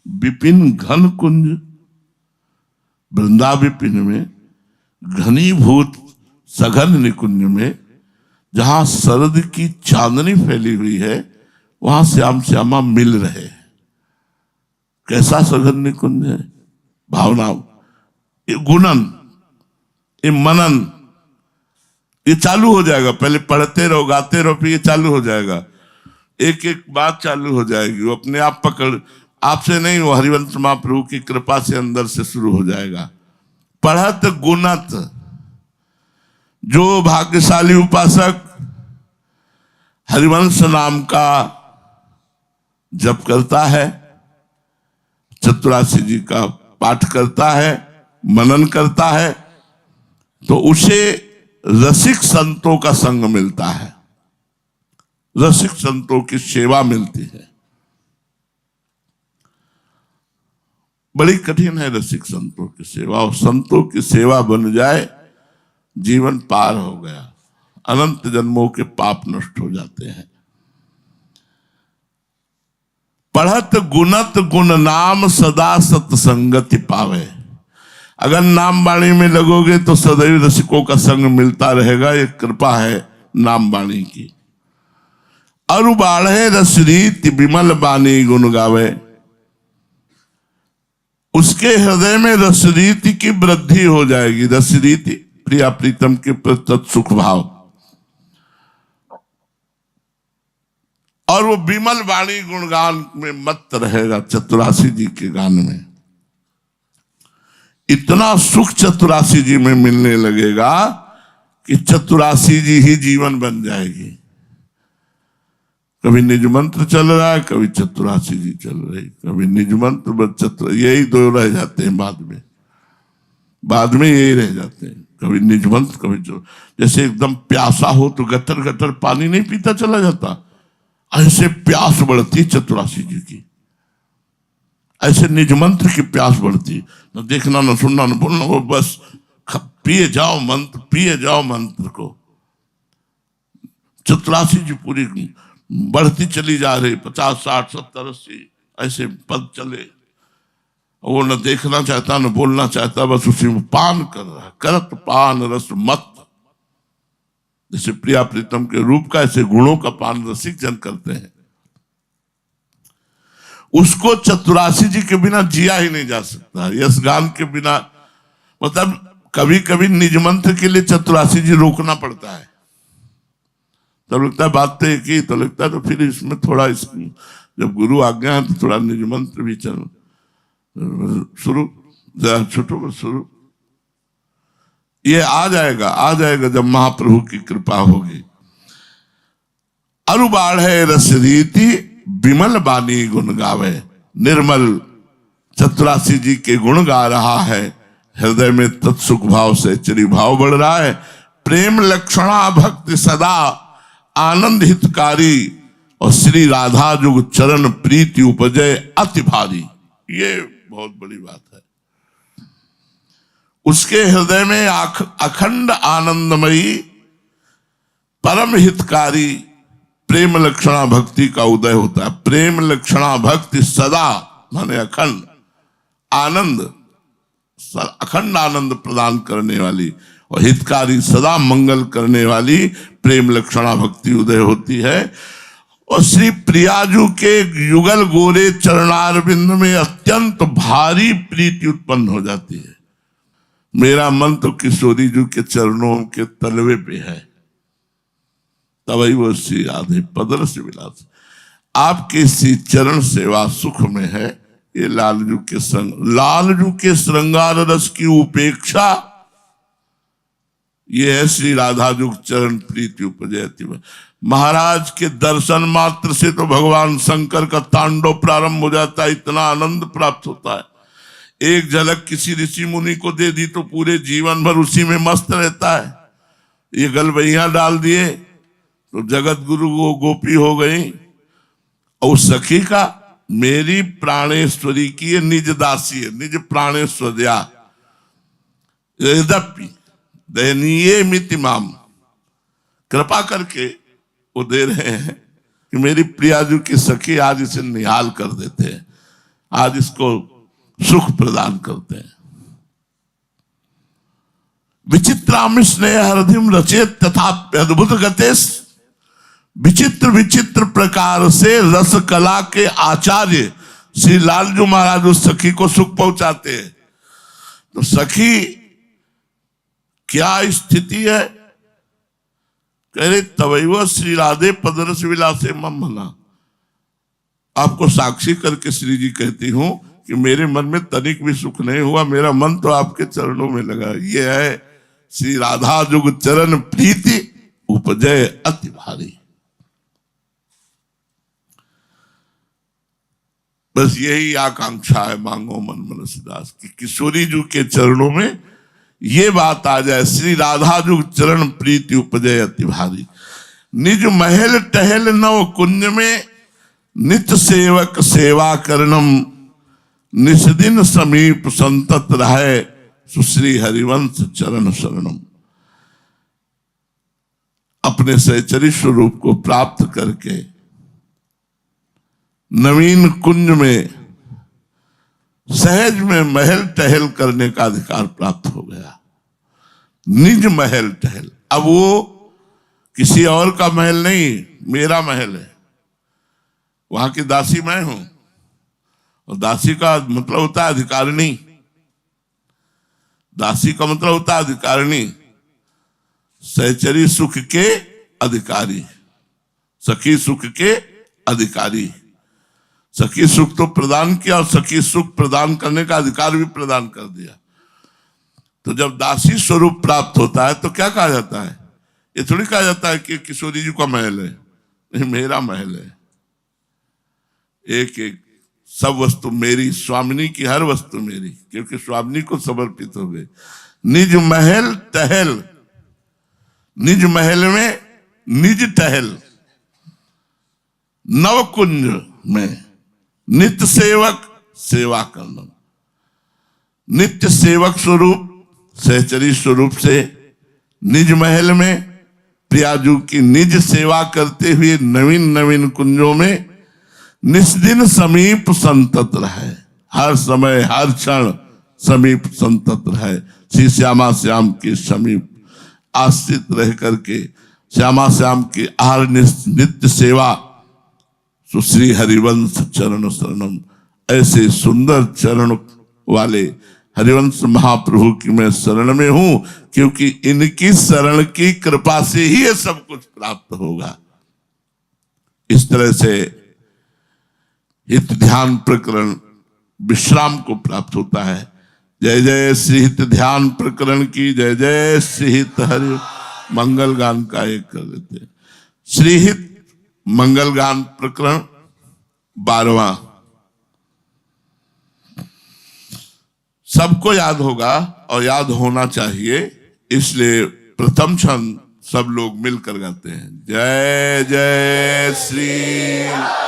विपिन घन कुंज, वृंदा विपिन में घनीभूत सघन निकुंज में जहां शरद की चांदनी फैली हुई है, वहां श्याम श्यामा मिल रहे हैं। कैसा सघन निकुंज है? भावना, ये गुणन, ये मनन, ये चालू हो जाएगा। पहले पढ़ते रहो, गाते रहो, फिर ये चालू हो जाएगा। एक एक बात चालू हो जाएगी, वो अपने आप पकड़, आपसे नहीं, वो हरिवंश महाप्रभु की कृपा से अंदर से शुरू हो जाएगा। पढ़त गुणत, जो भाग्यशाली उपासक हरिवंश नाम का जप करता है, 84 जी का पाठ करता है, मनन करता है, तो उसे रसिक संतों का संग मिलता है, रसिक संतों की सेवा मिलती है। बड़ी कठिन है रसिक संतों की सेवा, और संतों की सेवा बन जाए जीवन पार हो गया, अनंत जन्मों के पाप नष्ट हो जाते हैं। पढ़त गुणत गुण नाम सदा सत्संगति पावे। अगर नाम वाणी में लगोगे तो सदैव रसिकों का संग मिलता रहेगा, ये कृपा है नाम वाणी की। अरु बाढ़े रस रीति विमल बानी गुण गावे, उसके हृदय में रस रीति की वृद्धि हो जाएगी। रस रीति प्रिया प्रीतम के प्रति सुख भाव, और वो विमल वाणी गुणगान में मत रहेगा। 84 जी के गान में इतना सुख 84 जी में मिलने लगेगा कि 84 जी ही जीवन बन जाएगी। कभी निज मंत्र चल रहा है, कभी 84 जी चल रही, कभी निज मंत्र बस यही दो रह जाते हैं। बाद में यही रह जाते हैं, कभी निज मंत्र, कभी जैसे एकदम प्यासा हो तो गटर गटर पानी नहीं पीता चला जाता, ऐसे प्यास बढ़ती 84 जी की, ऐसे निज मंत्र की प्यास बढ़ती। न देखना, न सुनना, न बोलना, वो बस पिए जाओ मंत्र, पिए जाओ मंत्र को। चतुरासी जी पूरी बढ़ती चली जा रही, 50, 60, 70, 80 ऐसे पद चले। वो न देखना चाहता न बोलना चाहता, बस उसी में पान कर रहा है। करत पान रस मत, जैसे प्रिया प्रीतम के रूप का ऐसे गुणों का पान रसिक जन करते हैं। उसको चतुरासी जी के बिना जिया ही नहीं जा सकता, यश गान के बिना। मतलब कभी कभी निज मंत्र के लिए चतुरासी जी रोकना पड़ता है, तब लगता है बात तो एक ही, तो लगता है तो फिर इसमें थोड़ा जब गुरु आज्ञा है तो थोड़ा निज मंत्र भी चल शुरू, जरा छुटो शुरू। ये आ जाएगा जब महाप्रभु की कृपा होगी। अरुबाढ़ है रस रीति, विमल बानी गुण गावे। निर्मल चतुरासी जी के गुण गा रहा है, हृदय में तत्सुख भाव से चरी भाव बढ़ रहा है। प्रेम लक्षणा भक्ति सदा आनंद हितकारी, और श्री राधा जुग चरण प्रीति उपजय अति भारी। ये बहुत बड़ी बात है। उसके हृदय में अखंड आनंदमयी परम हितकारी प्रेम लक्षणा भक्ति का उदय होता है। प्रेम लक्षणा भक्ति सदा माने अखंड आनंद, अखंड आनंद प्रदान करने वाली, और हितकारी सदा मंगल करने वाली प्रेम लक्षणा भक्ति उदय होती है। और श्री प्रियाजू के युगल गोरे चरणारविंद में अत्यंत भारी प्रीति उत्पन्न हो जाती है। मेरा मन तो किशोरी जी के चरणों के तलवे पे है, तभी वो श्री राधे पदर से विलास। आपके श्री चरण सेवा सुख में है। ये लालजू के संग, लालजू के श्रृंगार रस की उपेक्षा, ये है श्री राधा जुग चरण प्रीति उपजयति। महाराज के दर्शन मात्र से तो भगवान शंकर का तांडव प्रारंभ हो जाता है, इतना आनंद प्राप्त होता है। एक झलक किसी ऋषि मुनि को दे दी तो पूरे जीवन भर उसी में मस्त रहता है। ये गलबैया डाल दिए तो जगत गुरु वो गोपी हो गई। और उस सखी का, मेरी प्राणेश्वरी की ये निज दासी है, निज प्राणेश्वर्या। यद्यपि दयनीय मितिमाम, कृपा करके वो दे रहे हैं कि मेरी प्रियाजू की सखी आज इसे निहाल कर देते हैं, आज इसको सुख प्रदान करते हैं। विचित्राम स्नेह हृदय रचेत तथा अद्भुत गतेश। विचित्र विचित्र प्रकार से रस कला के आचार्य श्री लालजू महाराज उस सखी को सुख पहुंचाते हैं। तो सखी क्या स्थिति है? कह रहे तवैव श्री राधे पदरस विलासे मम मना। आपको साक्षी करके श्री जी कहती हूं कि मेरे मन में तनिक भी सुख नहीं हुआ, मेरा मन तो आपके चरणों में लगा। ये है श्री राधा जुग चरण प्रीति उपजय अति भारी। बस यही आकांक्षा है मांगो मन मनसदास की, किशोरी जी के चरणों में ये बात आ जाए, श्री राधा जुग चरण प्रीति उपजय अति भारी। निज महल टहल नव कुंज में नित्य सेवक सेवा करनम। निस्दिन समीप संतत रहे सुश्री हरिवंश चरण शरणम। अपने सहचरी स्वरूप को प्राप्त करके नवीन कुंज में सहज में महल टहल करने का अधिकार प्राप्त हो गया। निज महल टहल, अब वो किसी और का महल नहीं, मेरा महल है। वहां की दासी मैं हूं, और दासी का मतलब होता है अधिकारिणी। दासी का मतलब होता है अधिकारिणी। सहचरी सुख के अधिकारी, सखी सुख के अधिकारी। सखी सुख तो प्रदान किया और सखी सुख प्रदान करने का अधिकार भी प्रदान कर दिया। तो जब दासी स्वरूप प्राप्त होता है तो क्या कहा जाता है? ये थोड़ी कहा जाता है कि किशोरी जी का महल है, नहीं, मेरा महल है। एक एक सब वस्तु मेरी, स्वामिनी की हर वस्तु मेरी, क्योंकि स्वामिनी को समर्पित हो गई। निज महल टहल, निज महल में निज टहल, नवकुंज में नित्य सेवक सेवा करना। नित्य सेवक स्वरूप सहचरी स्वरूप से निज महल में प्रियाजू की निज सेवा करते हुए नवीन नवीन कुंजों में निस्दिन समीप संतत रहे, हर समय हर क्षण समीप संतत रहे। श्री श्यामा श्याम के समीप आश्रित रह करके श्यामा श्याम की आहार नित्य सेवा। सो श्री हरिवंश चरण शरणम, ऐसे सुंदर चरण वाले हरिवंश महाप्रभु की मैं शरण में हूं, क्योंकि इनकी शरण की कृपा से ही ये सब कुछ प्राप्त होगा। इस तरह से हित ध्यान प्रकरण विश्राम को प्राप्त होता है। जय जय श्री हित ध्यान प्रकरण की जय, जय श्री हित हरि मंगल गान का एक कर देते हैं। श्री हित मंगल गान प्रकरण 12वां सबको याद होगा और याद होना चाहिए, इसलिए प्रथम छंद सब लोग मिलकर गाते हैं। जय जय श्री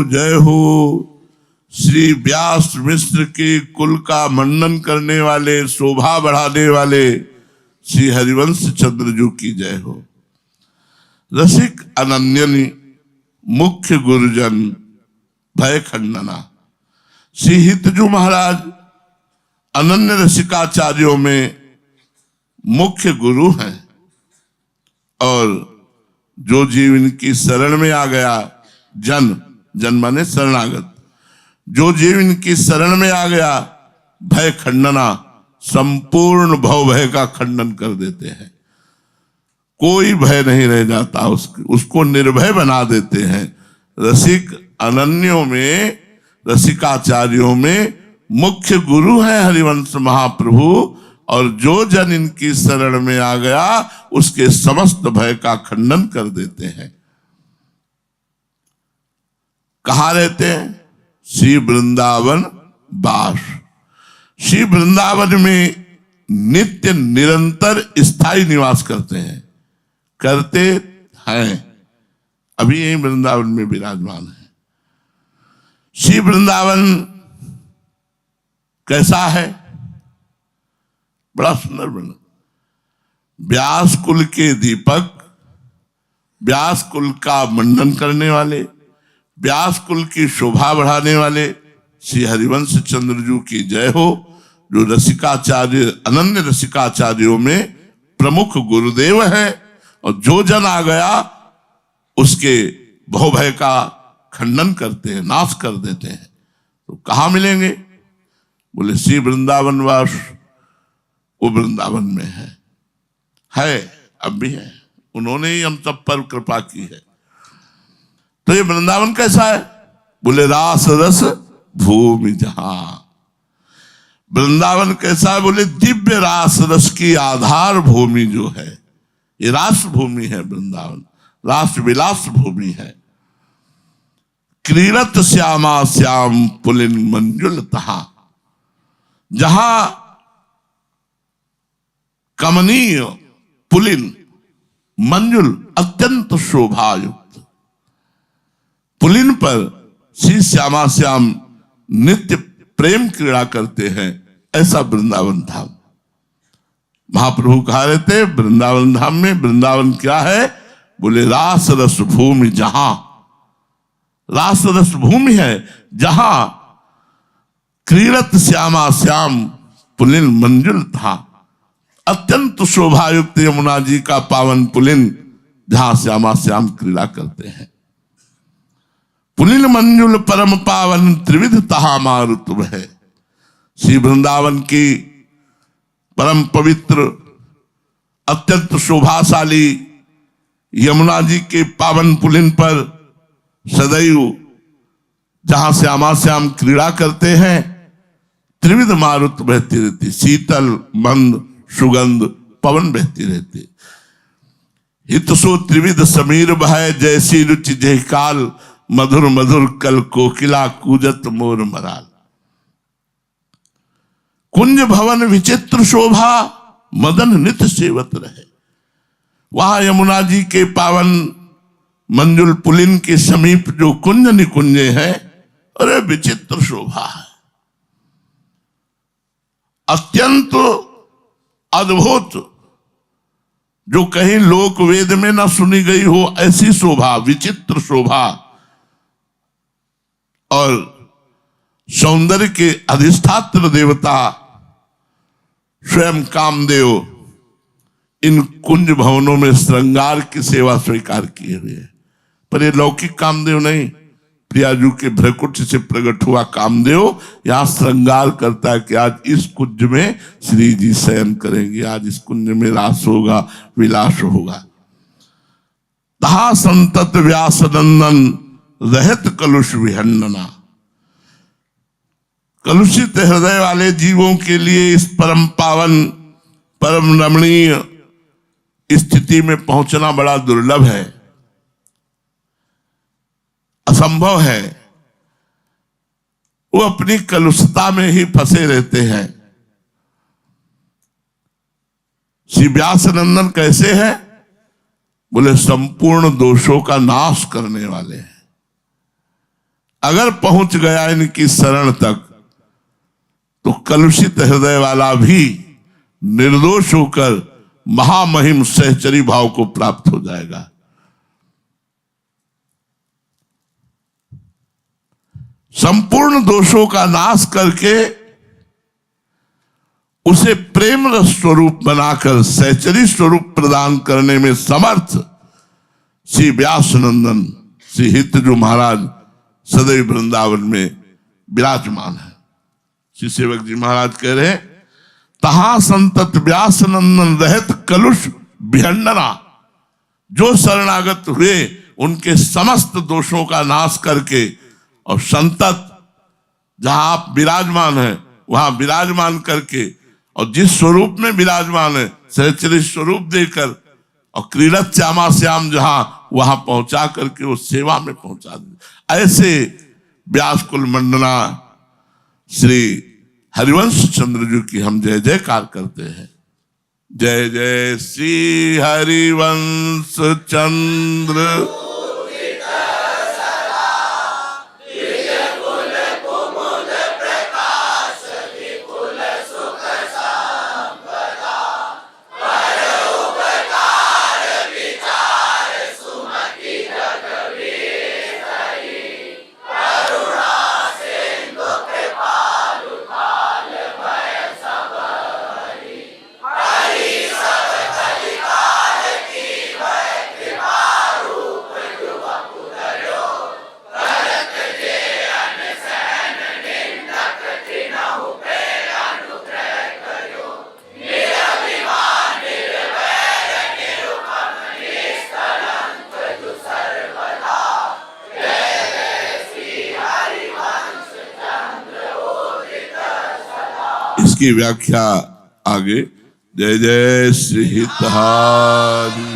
जय हो श्री व्यास मिश्र के कुल का मंडन करने वाले, शोभा बढ़ाने वाले श्री हरिवंश चंद्रजू की जय हो। रसिक अनन्यनी मुख्य गुरुजन भय खंडना। श्री हितजू महाराज अनन्य रसिकाचार्यों में मुख्य गुरु हैं, और जो जीव इनकी शरण में आ गया, जन माने शरणागत, जो जीव इनकी शरण में आ गया, भय खंडना, संपूर्ण भव भय का खंडन कर देते हैं। कोई भय नहीं रह जाता, उसको निर्भय बना देते हैं। रसिक अनन्यों में, रसिकाचार्यों में मुख्य गुरु है हरिवंश महाप्रभु, और जो जन इनकी शरण में आ गया उसके समस्त भय का खंडन कर देते हैं। कहाँ रहते हैं? श्री वृंदावन वास। श्री वृंदावन में नित्य निरंतर स्थायी निवास करते हैं, अभी यही वृंदावन में विराजमान है। श्री वृंदावन कैसा है? बड़ा सुंदर बना। व्यास कुल के दीपक, व्यास कुल का मंडन करने वाले, व्यास कुल की शोभा बढ़ाने वाले श्री हरिवंश चंद्रजू की जय हो, जो रसिकाचार्य, अनन्य रसिकाचार्यों में प्रमुख गुरुदेव है, और जो जन आ गया उसके भवभय का खंडन करते हैं, नाश कर देते हैं। तो कहाँ मिलेंगे? बोले श्री वृंदावन वास। वो वृंदावन में है, अब भी है, उन्होंने ही हम सब पर कृपा की है। तो ये वृंदावन कैसा है? बोले रास रस भूमि जहां। वृंदावन कैसा है? बोले दिव्य रास रस की आधार भूमि जो है, ये रास भूमि है वृंदावन, रास विलास भूमि है। क्रीड़त श्यामा श्याम पुलिन मंजुल तहा, जहां कमनीय पुलिन मंजुल अत्यंत शोभायुक्त पुलिन पर श्री श्यामा श्याम नित्य प्रेम क्रीड़ा करते हैं, ऐसा वृंदावन धाम। महाप्रभु कहा रहते वृंदावन धाम में। वृंदावन क्या है? बोले रास रस भूमि जहां, रास रस भूमि है जहां क्रीड़त श्यामा श्याम पुलिन मंजुल था। अत्यंत शोभायुक्त यमुना जी का पावन पुलिन जहां श्यामा श्याम क्रीड़ा करते हैं। पुलिन मंजुल परम पावन त्रिविध तहा मारुतु है। श्री वृंदावन की परम पवित्र अत्यंत शोभाशाली यमुना जी के पावन पुलिन पर सदैव जहां श्यामा श्याम क्रीड़ा करते हैं, त्रिविध मारुत बहती रहती, शीतल मंद सुगंध पवन बहती रहती। हित सो त्रिविध समीर बहै, जैसी रुचि जय काल, मधुर मधुर कल कोकिला कूजत मोर मराल। कुंज भवन विचित्र शोभा, मदन नित सेवत रहे। वहां यमुना जी के पावन मंजुल पुलिन के समीप जो कुंज निकुंजे हैं, अरे विचित्र शोभा है, अत्यंत अद्भुत, जो कहीं लोक वेद में ना सुनी गई हो ऐसी शोभा, विचित्र शोभा। और सौंदर्य के अधिष्ठात्र देवता स्वयं कामदेव इन कुंज भवनों में श्रृंगार की सेवा स्वीकार किए हुए हैं। पर ये लौकिक कामदेव नहीं, प्रियाजू के भ्रकुट से प्रकट हुआ कामदेव यहां श्रृंगार करता है कि आज इस कुंज में श्री जी शयन करेंगे, आज इस कुंज में रास होगा, विलास होगा। तहा संतत व्यास नंदन रहत कलुष विहंडना। कलुषित हृदय वाले जीवों के लिए इस परम पावन परम रमणीय स्थिति में पहुंचना बड़ा दुर्लभ है, असंभव है। वो अपनी कलुषता में ही फंसे रहते हैं। श्री व्यास नंदन कैसे हैं? बोले संपूर्ण दोषों का नाश करने वाले हैं। अगर पहुंच गया इनकी शरण तक तो कलुषित हृदय वाला भी निर्दोष होकर महामहिम सहचरी भाव को प्राप्त हो जाएगा। संपूर्ण दोषों का नाश करके उसे प्रेम रस स्वरूप बनाकर सहचरी स्वरूप प्रदान करने में समर्थ श्री व्यास नंदन श्री हितजू महाराज सदैव वृंदावन में विराजमान है। श्री सेवक जी महाराज कह रहे, तहा संतत व्यास नंदन रहत कलुष विहंडना। जो शरणागत हुए उनके समस्त दोषों का नाश करके और संतत जहां आप विराजमान है वहां विराजमान करके और जिस स्वरूप में विराजमान है सहचरी स्वरूप देकर और क्रीड़त श्यामा श्याम जहां वहां पहुंचा करके वो सेवा में पहुंचा दे। ऐसे व्यास कुल मंडना श्री हरिवंश चंद्र जी की हम जय जयकार करते हैं। जय जय श्री हरिवंश चंद्र। इसकी व्याख्या आगे। जय जय श्री हितहारी।